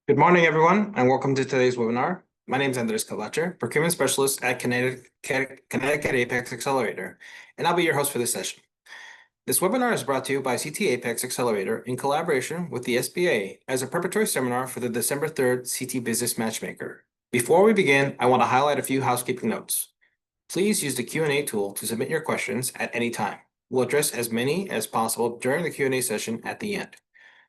Good morning, everyone, and welcome to today's webinar. My name is Andres Calvache, Procurement Specialist at Connecticut APEX Accelerator, and I'll be your host for this session. This webinar is brought to you by CTAPEX Accelerator in collaboration with the SBA as a preparatory seminar for the December 3rd CT Business Matchmaker. Before we begin, I want to highlight a few housekeeping notes. Please use the Q&A tool to submit your questions at any time. We'll address as many as possible during the Q&A session at the end.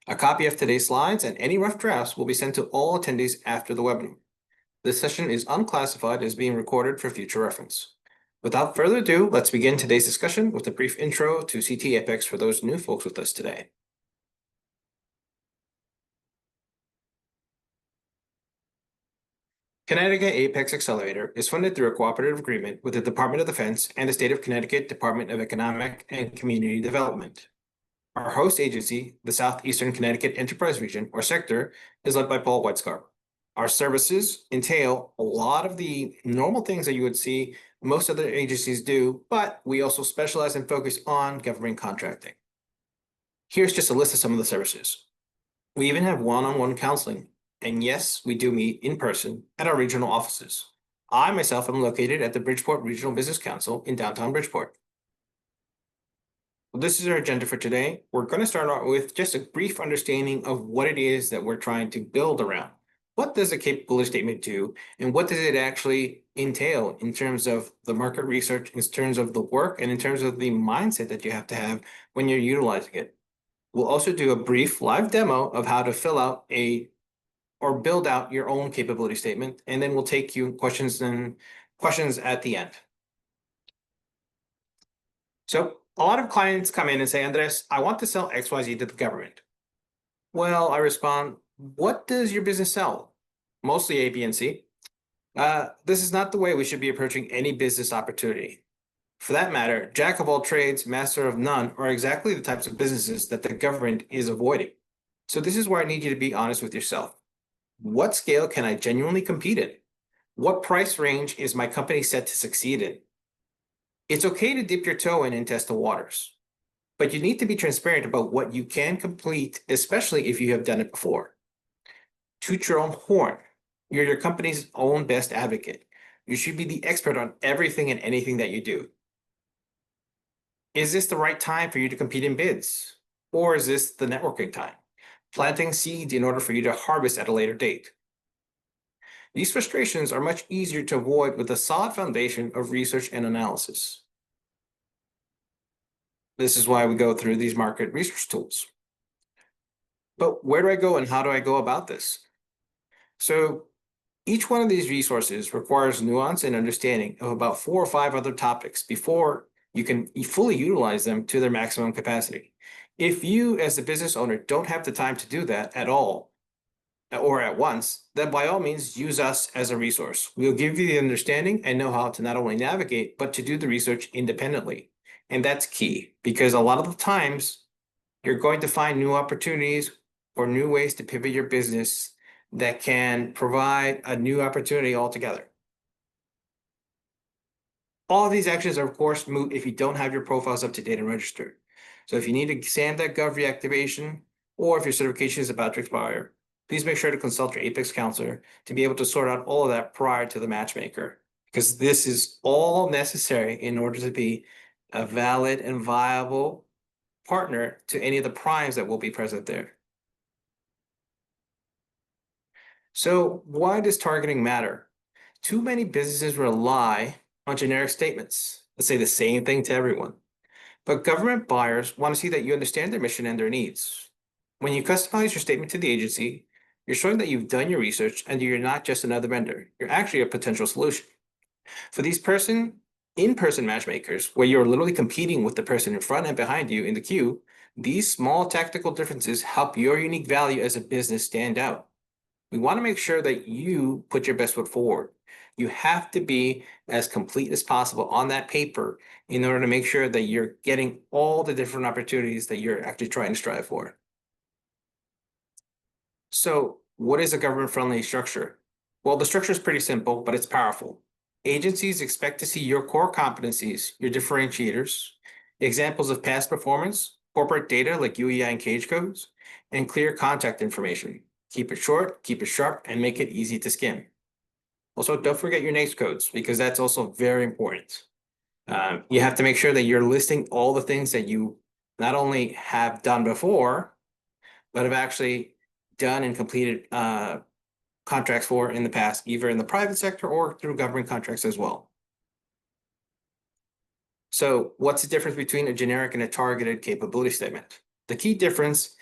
A copy of today's slides and any rough drafts will be sent to all attendees after the webinar. This session is unclassified as being recorded for future reference. Without further ado, let's begin today's discussion with a brief intro to CTAPEX for those new folks with us today. Connecticut APEX Accelerator is funded through a cooperative agreement with the Department of Defense and the State of Connecticut Department of Economic and Community Development. Our host agency, the Southeastern Connecticut Enterprise Region, or sector, is led by Paul Whitescarp. Our services entail a lot of the normal things that you would see most other agencies do, but we also specialize and focus on government contracting. Here's just a list of some of the services. We even have one-on-one counseling, and yes, we do meet in person at our regional offices. I myself am located at the Bridgeport Regional Business Council in downtown Bridgeport. Well, this is our agenda for today. We're going to start out with just a brief understanding of what it is that we're trying to build around. What does a capability statement do, and what does it actually entail in terms of the market research, in terms of the work, and in terms of the mindset that you have to have when you're utilizing it? We'll also do a brief live demo of how to fill out or build out your own capability statement, and then we'll take you questions at the end. So a lot of clients come in and say, Andres, I want to sell XYZ to the government. Well, I respond, what does your business sell? Mostly A, B, and C. This is not the way we should be approaching any business opportunity. For that matter, jack of all trades, master of none are exactly the types of businesses that the government is avoiding. So this is where I need you to be honest with yourself. What scale can I genuinely compete in? What price range is my company set to succeed in? It's okay to dip your toe in and test the waters, but you need to be transparent about what you can complete, especially if you have done it before. Toot your own horn. You're your company's own best advocate. You should be the expert on everything and anything that you do. Is this the right time for you to compete in bids? Or is this the networking time? Planting seeds in order for you to harvest at a later date. These frustrations are much easier to avoid with a solid foundation of research and analysis. This is why we go through these market research tools. But where do I go and how do I go about this? So each one of these resources requires nuance and understanding of about 4 or 5 other topics before you can fully utilize them to their maximum capacity. If you, as the business owner, don't have the time to do that at all or at once, then by all means, use us as a resource. We'll give you the understanding and know how to not only navigate, but to do the research independently. And that's key because a lot of the times you're going to find new opportunities or new ways to pivot your business that can provide a new opportunity altogether. All of these actions are, of course, moot if you don't have your profiles up to date and registered. So if you need a SAM.gov reactivation, or if your certification is about to expire, please make sure to consult your APEX counselor to be able to sort out all of that prior to the matchmaker, because this is all necessary in order to be a valid and viable partner to any of the primes that will be present there. So why does targeting matter? Too many businesses rely on generic statements that say the same thing to everyone. But government buyers want to see that you understand their mission and their needs. When you customize your statement to the agency, you're showing that you've done your research and you're not just another vendor. You're actually a potential solution. For these in-person matchmakers, where you're literally competing with the person in front and behind you in the queue, these small tactical differences help your unique value as a business stand out. We want to make sure that you put your best foot forward. You have to be as complete as possible on that paper in order to make sure that you're getting all the different opportunities that you're actually trying to strive for. So what is a government-friendly structure? Well, the structure is pretty simple, but it's powerful. Agencies expect to see your core competencies, your differentiators, examples of past performance, corporate data like UEI and CAGE codes, and clear contact information. Keep it short, keep it sharp, and make it easy to skim. Also, don't forget your NAICS codes because that's also very important. You have to make sure that you're listing all the things that you not only have done before, but have actually done and completed contracts for in the past, either in the private sector or through government contracts as well. So what's the difference between a generic and a targeted capability statement? The key difference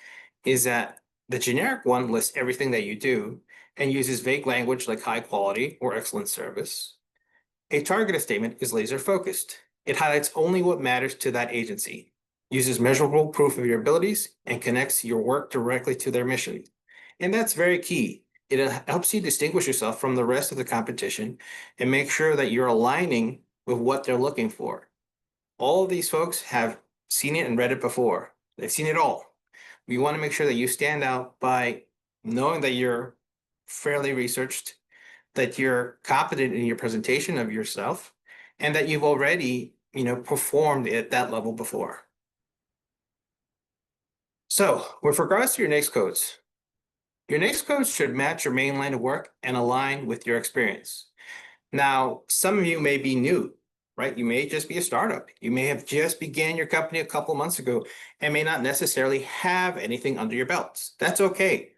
is that the generic one lists everything that you do and uses vague language like high quality or excellent service. A targeted statement is laser focused. It highlights only what matters to that agency, uses measurable proof of your abilities, and connects your work directly to their mission. And that's very key. It helps you distinguish yourself from the rest of the competition and make sure that you're aligning with what they're looking for. All of these folks have seen it and read it before. They've seen it all. We want to make sure that you stand out by knowing that you're fairly researched, that you're competent in your presentation of yourself, and that you've already, performed at that level before. So with regards to your your NAICS codes should match your main line of work and align with your experience. Now, some of you may be new, right? You may just be a startup. You may have just began your company a couple months ago and may not necessarily have anything under your belts. That's okay.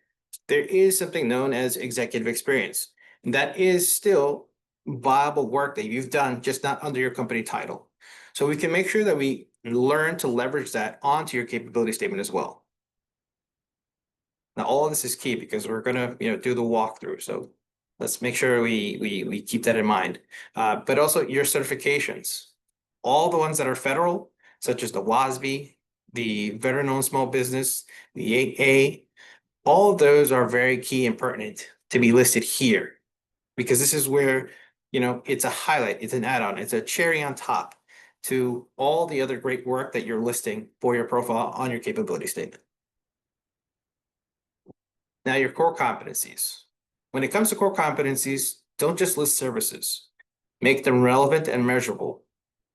There is something known as executive experience. And that is still viable work that you've done, just not under your company title. So we can make sure that we learn to leverage that onto your capability statement as well. Now, all of this is key because we're gonna, do the walkthrough. So let's make sure we keep that in mind. But also your certifications, all the ones that are federal, such as the WASB, the Veteran-Owned Small Business, the 8A, all of those are very key and pertinent to be listed here because this is where, it's a highlight, it's an add-on, it's a cherry on top to all the other great work that you're listing for your profile on your capability statement. Now, your core competencies. When it comes to core competencies, don't just list services. Make them relevant and measurable.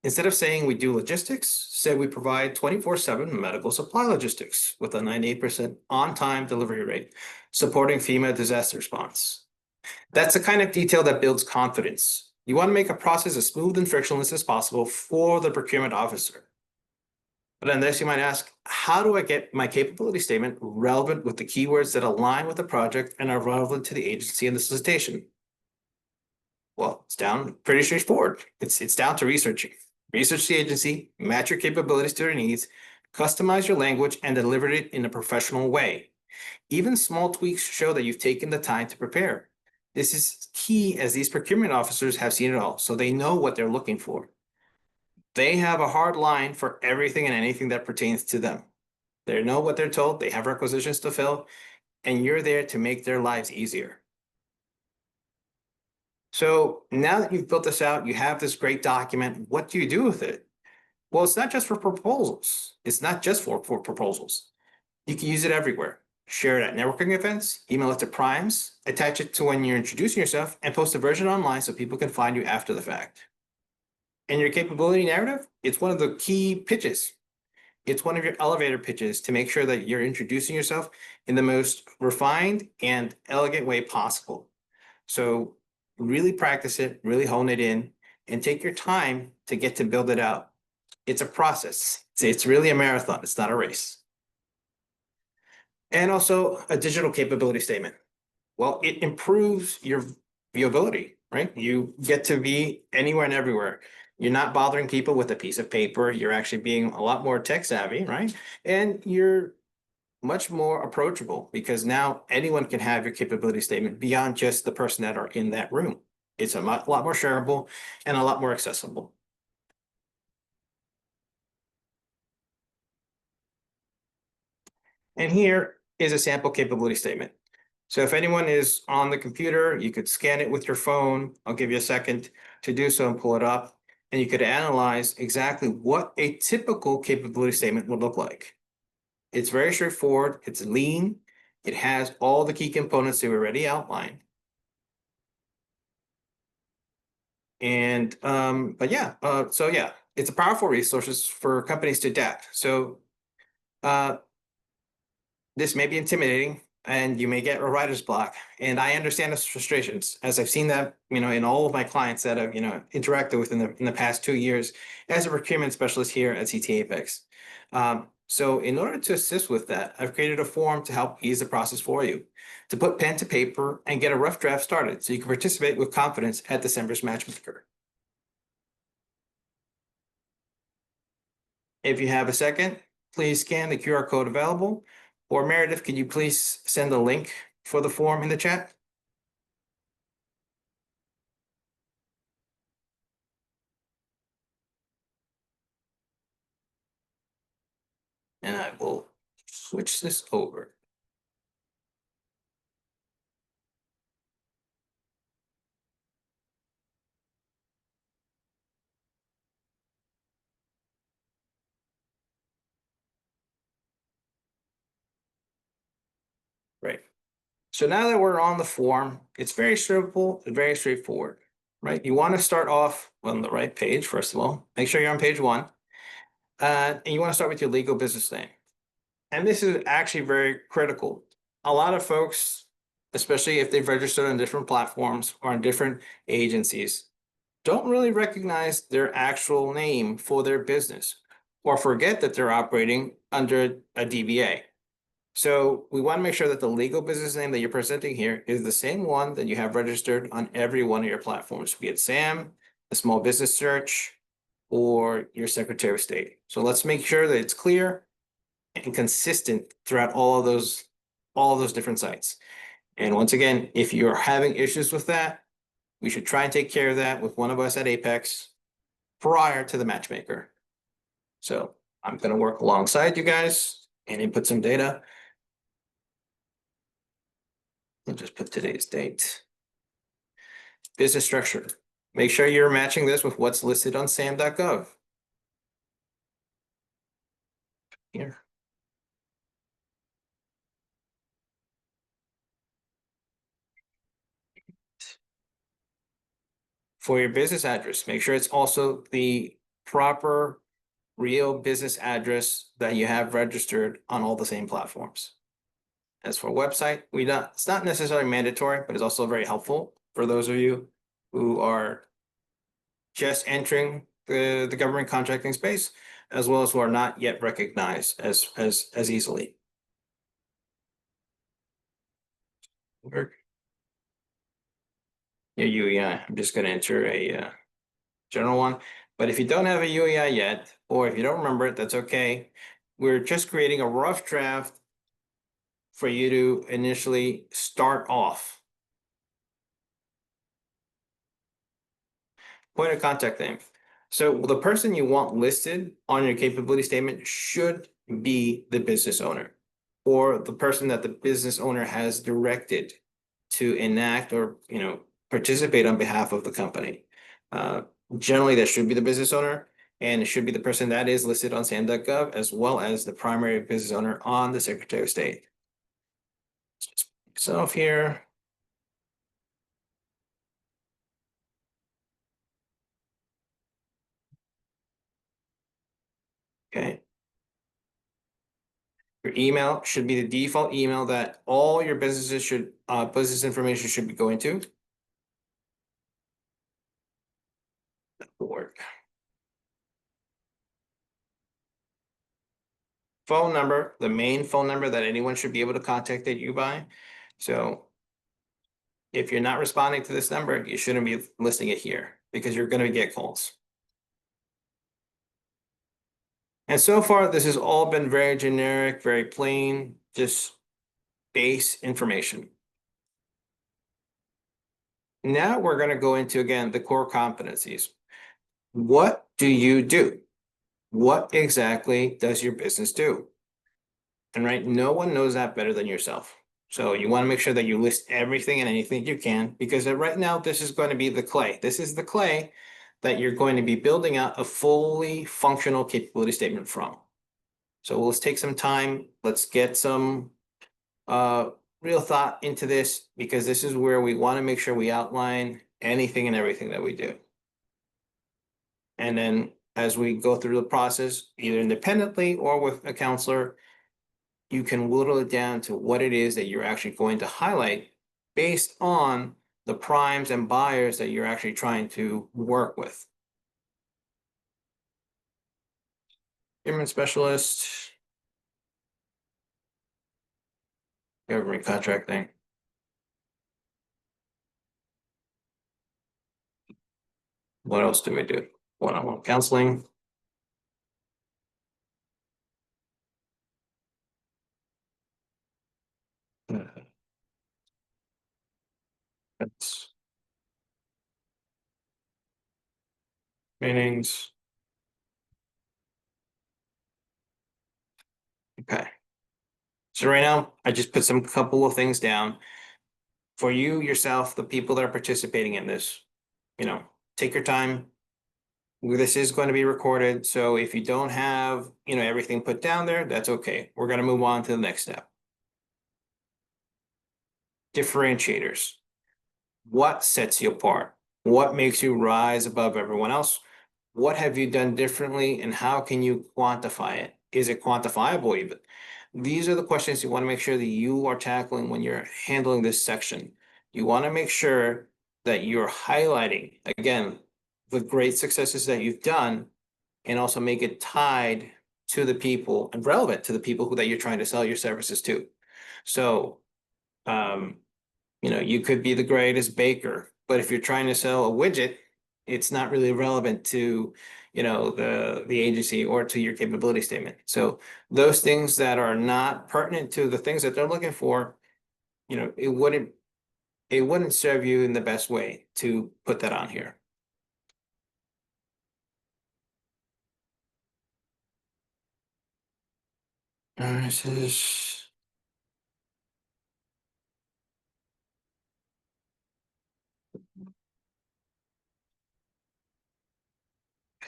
Instead of saying we do logistics, say we provide 24/7 medical supply logistics with a 98% on-time delivery rate, supporting FEMA disaster response. That's the kind of detail that builds confidence. You want to make a process as smooth and frictionless as possible for the procurement officer. But then this, you might ask, how do I get my capability statement relevant with the keywords that align with the project and are relevant to the agency and the solicitation? Well, it's pretty straightforward. It's down to researching. Research the agency, match your capabilities to their needs, customize your language, and deliver it in a professional way. Even small tweaks show that you've taken the time to prepare. This is key as these procurement officers have seen it all, so they know what they're looking for. They have a hard line for everything and anything that pertains to them. They know what they're told, they have requisitions to fill, and you're there to make their lives easier. So now that you've built this out, you have this great document, what do you do with it? Well, it's not just for proposals. It's not just for proposals. You can use it everywhere. Share it at networking events, email it to primes, attach it to when you're introducing yourself, and post a version online so people can find you after the fact. And your capability narrative, it's one of the key pitches. It's one of your elevator pitches to make sure that you're introducing yourself in the most refined and elegant way possible. So really practice it, really hone it in, and take your time to get to build it out. It's a process. It's really a marathon. It's not a race. And also a digital capability statement. Well, it improves your viewability, right? You get to be anywhere and everywhere. You're not bothering people with a piece of paper. You're actually being a lot more tech savvy, right? And you're much more approachable because now anyone can have your capability statement beyond just the person that are in that room. It's a lot more shareable and a lot more accessible. And here is a sample capability statement. So if anyone is on the computer, you could scan it with your phone. I'll give you a second to do so and pull it up. And you could analyze exactly what a typical capability statement would look like. It's very straightforward. It's lean. It has all the key components that we already outlined. And, but yeah, so yeah, it's a powerful resource for companies to adapt. So this may be intimidating, and you may get a writer's block. And I understand those frustrations, as I've seen that, in all of my clients that I've, interacted with in the past 2 years as a procurement specialist here at CTAPEX. So in order to assist with that, I've created a form to help ease the process for you, to put pen to paper and get a rough draft started so you can participate with confidence at December's matchmaker. If you have a second, please scan the QR code available. Or Meredith, could you please send the link for the form in the chat? And I will switch this over. Right. So now that we're on the form, it's very simple and very straightforward, right? You want to start off on the right page, first of all. Make sure you're on page 1. And you want to start with your legal business name. And this is actually very critical. A lot of folks, especially if they've registered on different platforms or on different agencies, don't really recognize their actual name for their business or forget that they're operating under a DBA. So we want to make sure that the legal business name that you're presenting here is the same one that you have registered on every one of your platforms, be it SAM, the Small Business Search, or your Secretary of State. So let's make sure that it's clear and consistent throughout all of those different sites. And once again, if you're having issues with that, we should try and take care of that with one of us at Apex prior to the matchmaker. So I'm going to work alongside you guys and input some data. I'll just put today's date. Business structure. Make sure you're matching this with what's listed on sam.gov. Here. For your business address, make sure it's also the proper real business address that you have registered on all the same platforms. As for website, it's not necessarily mandatory, but it's also very helpful for those of you who are just entering the government contracting space, as well as who are not yet recognized as easily. Your UEI, I'm just going to enter a general one. But if you don't have a UEI yet, or if you don't remember it, that's okay. We're just creating a rough draft for you to initially start off. Point of contact name. So the person you want listed on your capability statement should be the business owner, or the person that the business owner has directed to enact or participate on behalf of the company. Generally, that should be the business owner, and it should be the person that is listed on sam.gov, as well as the primary business owner on the Secretary of State. So here. Okay. Your email should be the default email that all your businesses should, business information should be going to. That will work. Phone number, the main phone number that anyone should be able to contact you by. So if you're not responding to this number, you shouldn't be listing it here because you're going to get calls. And so far, this has all been very generic, very plain, just base information. Now we're going to go into, again, the core competencies. What do you do? What exactly does your business do? And right, no one knows that better than yourself. So you want to make sure that you list everything and anything you can, because right now this is going to be the clay. This is the clay that you're going to be building out a fully functional capability statement from. So let's take some time. Let's get some real thought into this, because this is where we want to make sure we outline anything and everything that we do. And then as we go through the process, either independently or with a counselor, you can whittle it down to what it is that you're actually going to highlight based on the primes and buyers that you're actually trying to work with. Government specialist, government contracting. What else do we do? One-on-one counseling. That's meetings. Okay. So right now, I just put some couple of things down for you, yourself, the people that are participating in this. You know, take your time. This is going to be recorded, so if you don't have, everything put down there, that's okay. We're going to move on to the next step. Differentiators. What sets you apart? What makes you rise above everyone else? What have you done differently, and how can you quantify it? Is it quantifiable even? These are the questions you want to make sure that you are tackling when you're handling this section. You want to make sure that you're highlighting, again, the great successes that you've done, and also make it tied to the people and relevant to the people that you're trying to sell your services to. So, you could be the greatest baker, but if you're trying to sell a widget, it's not really relevant to, the agency or to your capability statement. So those things that are not pertinent to the things that they're looking for, it wouldn't serve you in the best way to put that on here. This is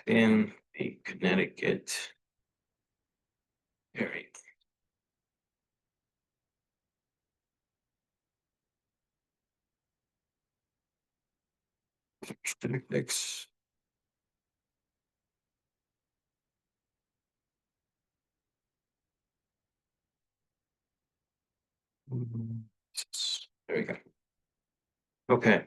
in the Connecticut area. CTAPEX. There we go. Okay.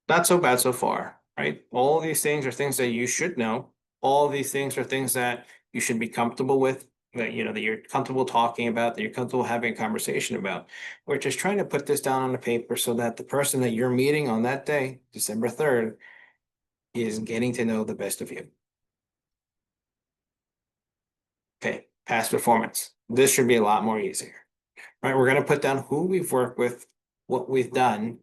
Not so bad so far, right? All these things are things that you should know. All these things are things that you should be comfortable with, that that you're comfortable talking about, that you're comfortable having a conversation about. We're just trying to put this down on the paper so that the person that you're meeting on that day, December 3rd, is getting to know the best of you. Okay, past performance. This should be a lot more easier. Right? We're going to put down who we've worked with, what we've done,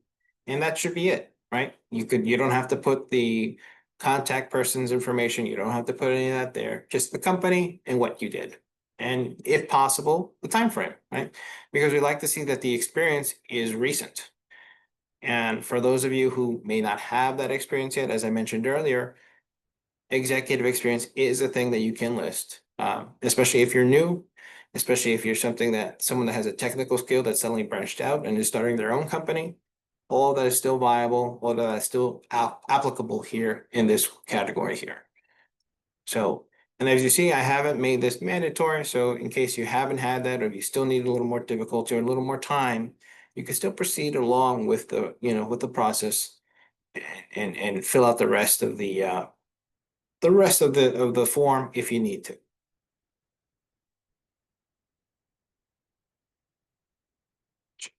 and that should be it, right? You don't have to put the contact person's information. You don't have to put any of that there. Just the company and what you did. And if possible, the time frame, right? Because we like to see that the experience is recent. And for those of you who may not have that experience yet, as I mentioned earlier, executive experience is a thing that you can list, especially if you're new, especially if you're someone that has a technical skill that's suddenly branched out and is starting their own company. All that is still viable, all that is still applicable here in this category here. So, and as you see, I haven't made this mandatory. So in case you haven't had that, or if you still need a little more difficulty or a little more time, you can still proceed along with the process and fill out the rest of the form if you need to.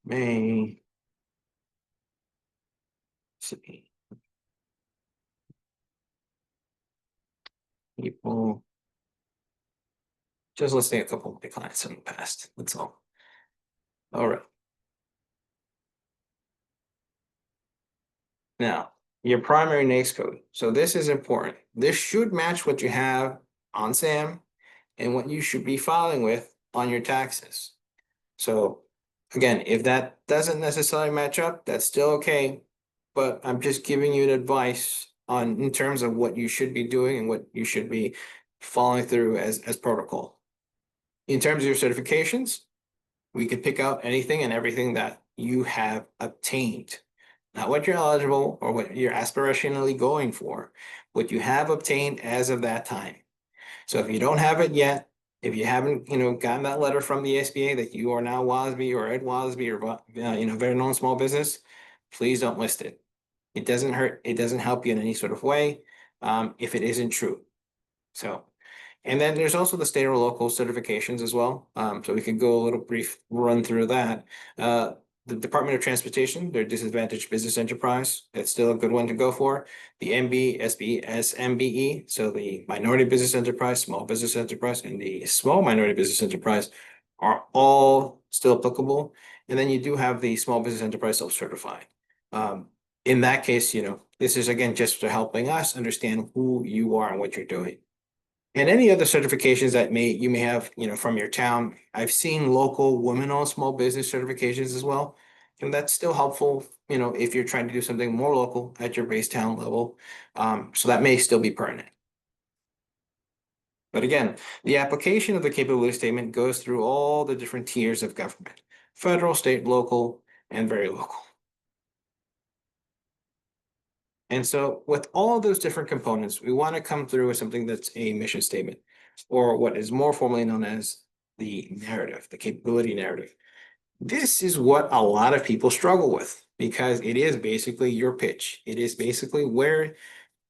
May see people just listing a couple of my clients in the past. That's all. All right. Now, your primary NAICS code. So this is important. This should match what you have on SAM and what you should be filing with on your taxes. So again, if that doesn't necessarily match up, that's still okay. But I'm just giving you advice in terms of what you should be doing and what you should be following through as protocol. In terms of your certifications, we could pick out anything and everything that you have obtained. Not what you're eligible or what you're aspirationally going for, what you have obtained as of that time. So if you don't have it yet, If you haven't, gotten that letter from the SBA that you are now WASB or Ed WASB or, very known small business, please don't list it. It doesn't hurt. It doesn't help you in any sort of way, if it isn't true. So, and then there's also the state or local certifications as well. So we could go a little brief run through that. The Department of Transportation, their disadvantaged business enterprise, that's still a good one to go for. The MBE, so the minority business enterprise, small business enterprise, and the small minority business enterprise are all still applicable. And then you do have the small business enterprise self-certified. In that case, this is again just for helping us understand who you are and what you're doing. And any other certifications that you may have, from your town. I've seen local women-owned small business certifications as well. And that's still helpful, if you're trying to do something more local at your base town level. So that may still be pertinent. But again, the application of the capability statement goes through all the different tiers of government: federal, state, local, and very local. And so with all those different components, we want to come through with something that's a mission statement, or what is more formally known as the narrative, the capability narrative. This is what a lot of people struggle with because it is basically your pitch. It is basically where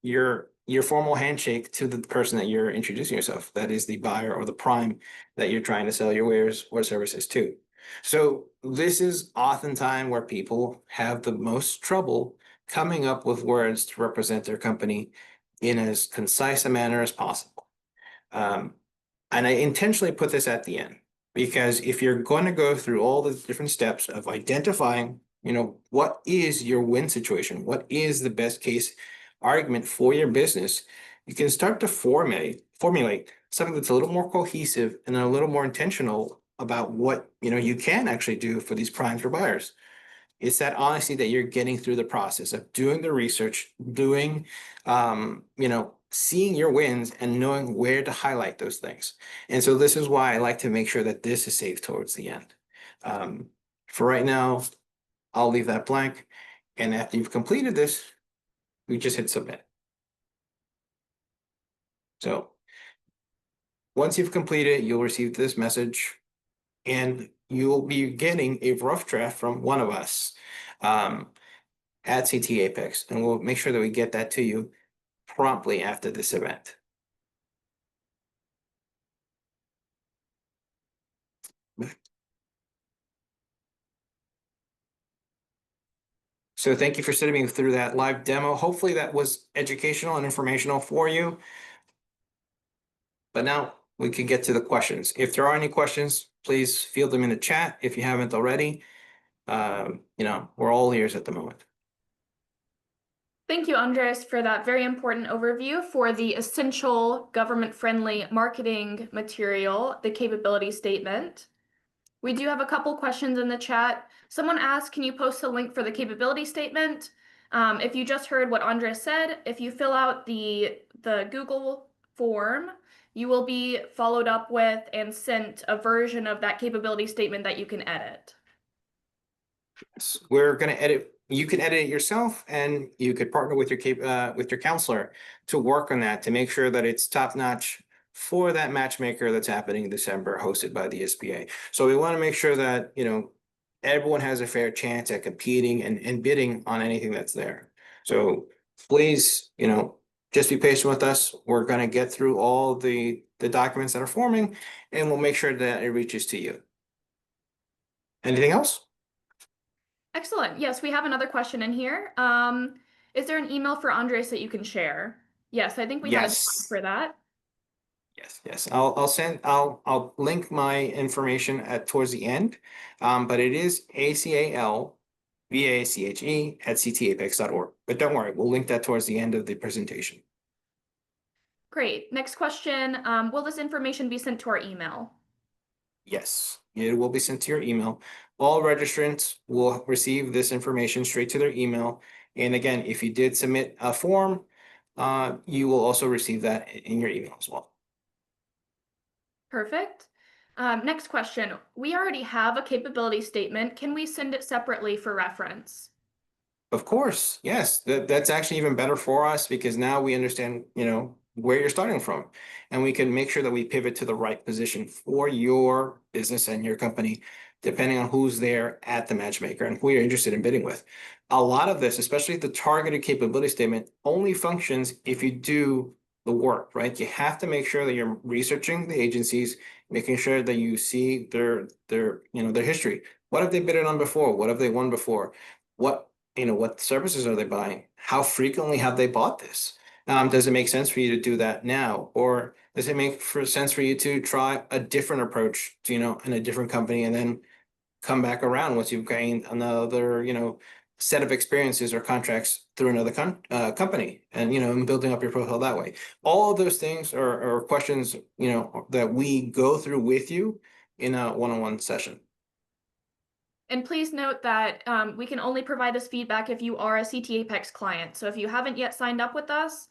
your formal handshake to the person that you're introducing yourself, that is the buyer or the prime that you're trying to sell your wares or services to. So this is oftentimes where people have the most trouble coming up with words to represent their company in as concise a manner as possible. And I intentionally put this at the end because if you're going to go through all the different steps of identifying, what is your win situation, what is the best case argument for your business, you can start to formulate something that's a little more cohesive and a little more intentional about what you can actually do for these primes for buyers. It's that honesty that you're getting through the process of doing the research, doing, seeing your wins and knowing where to highlight those things. And so this is why I like to make sure that this is saved towards the end. For right now, I'll leave that blank. And after you've completed this, we just hit submit. So once you've completed it, you'll receive this message and you'll be getting a rough draft from one of us at CTAPEX, and we'll make sure that we get that to you promptly after this event. So thank you for sitting through that live demo. Hopefully that was educational and informational for you. But now we can get to the questions. If there are any questions, please field them in the chat if you haven't already. We're all ears at the moment. Thank you, Andres, for that very important overview for the essential government-friendly marketing material, the capability statement. We do have a couple questions in the chat. Someone asked, can you post a link for the capability statement? If you just heard what Andres said, if you fill out the Google form, you will be followed up with and sent a version of that capability statement that you can edit. We're going to edit. You can edit it yourself, and you could partner with your counselor to work on that to make sure that it's top notch for that matchmaker that's happening in December, hosted by the SBA. So we want to make sure that everyone has a fair chance at competing and bidding on anything that's there. So please, just be patient with us. We're going to get through all the documents that are forming, and we'll make sure that it reaches to you. Anything else? Excellent. Yes, we have another question in here. Is there an email for Andres that you can share? Yes, I think we have a design for that. Yes. I'll link my information towards the end. But it is ACALVACHE@ctapex.org. But don't worry, we'll link that towards the end of the presentation. Great. Next question. Will this information be sent to our email? Yes, it will be sent to your email. All registrants will receive this information straight to their email. And again, if you did submit a form, you will also receive that in your email as well. Perfect. Next question. We already have a capability statement. Can we send it separately for reference? Of course, yes. That's actually even better for us because now we understand, where you're starting from. And we can make sure that we pivot to the right position for your business and your company, depending on who's there at the matchmaker and who you're interested in bidding with. A lot of this, especially the targeted capability statement, only functions if you do the work, right? You have to make sure that you're researching the agencies, making sure that you see their history. What have they bid on before? What have they won before? What services are they buying? How frequently have they bought this? Does it make sense for you to do that now? Or does it make sense for you to try a different approach, in a different company and then come back around once you've gained another, set of experiences or contracts through another company and building up your profile that way. All of those things are questions, that we go through with you in a one-on-one session. And please note that we can only provide this feedback if you are a CTAPEX client. So if you haven't yet signed up with us,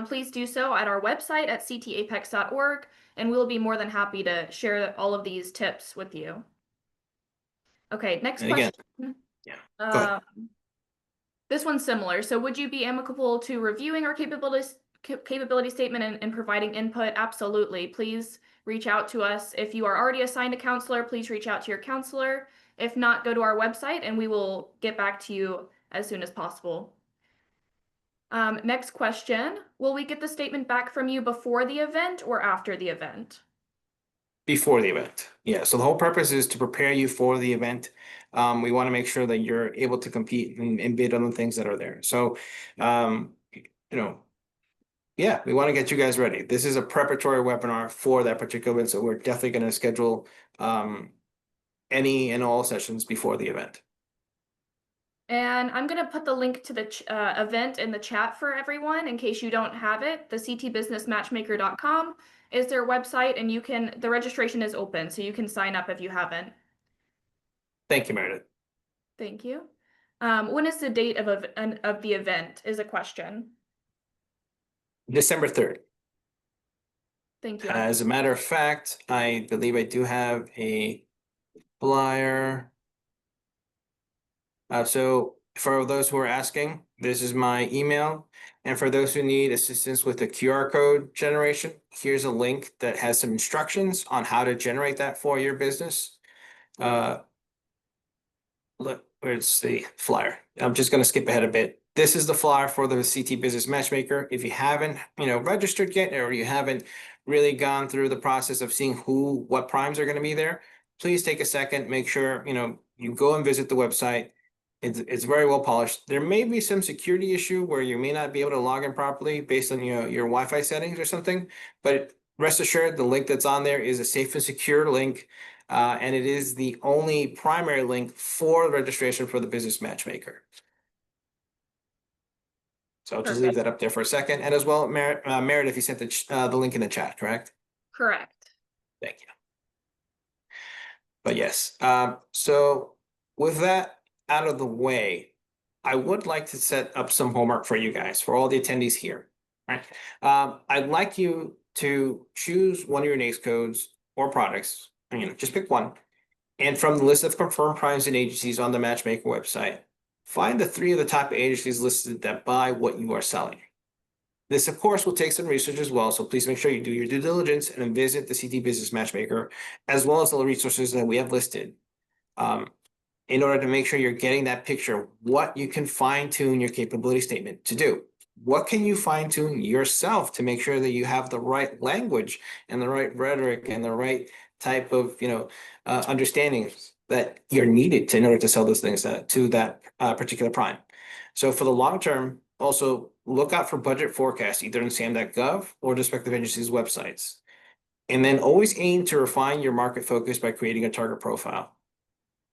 please do so at our website at ctapex.org, and we'll be more than happy to share all of these tips with you. Okay, next And again, question. yeah, go ahead. This one's similar. So would you be amicable to reviewing our capability statement and providing input? Absolutely. Please reach out to us. If you are already assigned a counselor, please reach out to your counselor. If not, go to our website and we will get back to you as soon as possible. Next question. Will we get the statement back from you before the event or after the event? Before the event. Yeah, so the whole purpose is to prepare you for the event. We want to make sure that you're able to compete and bid on the things that are there. So, yeah, we want to get you guys ready. This is a preparatory webinar for that particular event, so we're definitely going to schedule any and all sessions before the event. And I'm going to put the link to the event in the chat for everyone in case you don't have it. The ctbusinessmatchmaker.com is their website, and the registration is open, so you can sign up if you haven't. Thank you, Meredith. Thank you. When is the date of the event is a question. December 3rd. Thank you. As a matter of fact, I believe I do have a flyer. So for those who are asking, this is my email. And for those who need assistance with the QR code generation, here's a link that has some instructions on how to generate that for your business. Look, where's the flyer? I'm just going to skip ahead a bit. This is the flyer for the CT Business Matchmaker. If you haven't, registered yet, or you haven't really gone through the process of seeing what primes are going to be there, please take a second, make sure, you go and visit the website. It's very well polished. There may be some security issue where you may not be able to log in properly based on your Wi-Fi settings or something, but rest assured the link that's on there is a safe and secure link. And it is the only primary link for registration for the Business Matchmaker. So I'll just leave that up there for a second. And as well, Meredith, you sent the link in the chat, correct? Correct. Thank you. But yes, so with that out of the way, I would like to set up some homework for you guys, for all the attendees here. Right? I'd like you to choose one of your NAICS codes or products, just pick one. And from the list of confirmed primes and agencies on the Matchmaker website, find the 3 of the top agencies listed that buy what you are selling. This, of course, will take some research as well, so please make sure you do your due diligence and visit the CT Business Matchmaker, as well as the resources that we have listed, in order to make sure you're getting that picture of what you can fine-tune your capability statement to do. What can you fine-tune yourself to make sure that you have the right language and the right rhetoric and the right type of understandings that you're needed in order to sell those things to that particular prime. So for the long term, also look out for budget forecasts, either in SAM.gov or respective agencies' websites. And then always aim to refine your market focus by creating a target profile.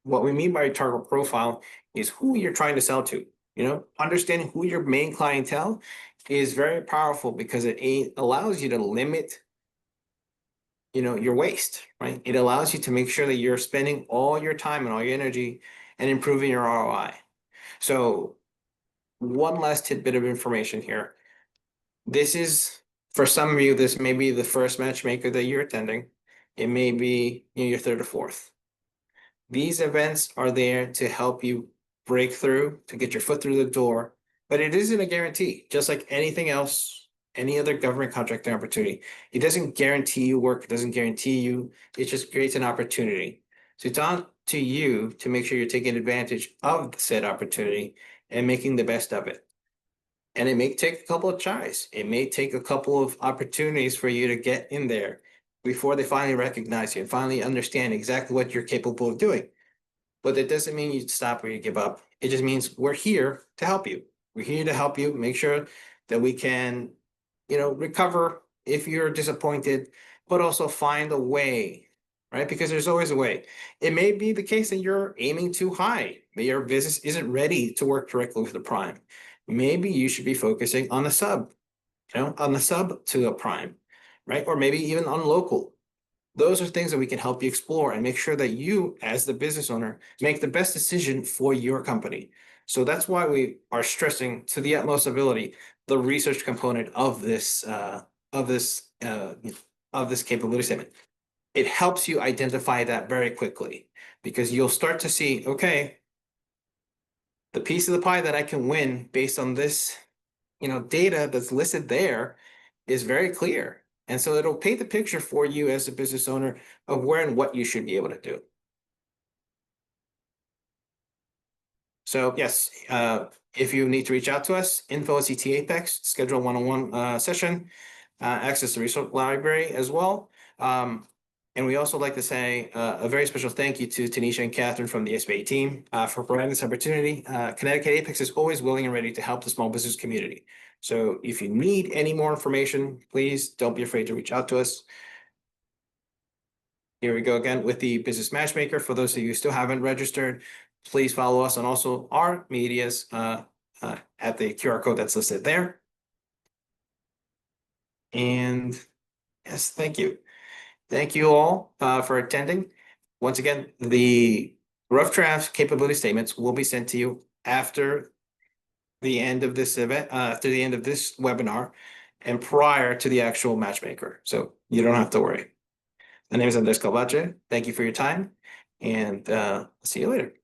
What we mean by a target profile is who you're trying to sell to. Understanding who your main clientele is very powerful because it allows you to limit your waste, right? It allows you to make sure that you're spending all your time and all your energy and improving your ROI. So one last tidbit of information here. This is, for some of you, this may be the first matchmaker that you're attending. It may be your third or fourth. These events are there to help you break through, to get your foot through the door, but it isn't a guarantee. Just like anything else, any other government contracting opportunity. It doesn't guarantee you work, it doesn't guarantee you, it just creates an opportunity. So it's on to you to make sure you're taking advantage of said opportunity and making the best of it. And it may take a couple of tries. It may take a couple of opportunities for you to get in there before they finally recognize you and finally understand exactly what you're capable of doing. But that doesn't mean you stop or you give up. It just means we're here to help you. We're here to help you make sure that we can, recover if you're disappointed, but also find a way, right? Because there's always a way. It may be the case that you're aiming too high. Maybe your business isn't ready to work directly with the prime. Maybe you should be focusing on the sub, on the sub to a prime, right? Or maybe even on local. Those are things that we can help you explore and make sure that you, as the business owner, make the best decision for your company. So that's why we are stressing to the utmost ability the research component of this capability statement. It helps you identify that very quickly because you'll start to see, okay, the piece of the pie that I can win based on this, data that's listed there is very clear. And so it'll paint the picture for you as a business owner of where and what you should be able to do. So yes, if you need to reach out to us, info at CTAPEX, schedule a one-on-one session, access the resource library as well. And we also like to say a very special thank you to Tanisha and Catherine from the SBA team for providing this opportunity. Connecticut Apex is always willing and ready to help the small business community. So if you need any more information, please don't be afraid to reach out to us. Here we go again with the business matchmaker. For those of you who still haven't registered, please follow us on also our medias at the QR code that's listed there. And yes, thank you. Thank you all for attending. Once again, the rough draft capability statements will be sent to you after the end of this event, after the end of this webinar, and prior to the actual matchmaker. So you don't have to worry. My name is Andres Calvache. Thank you for your time, and see you later.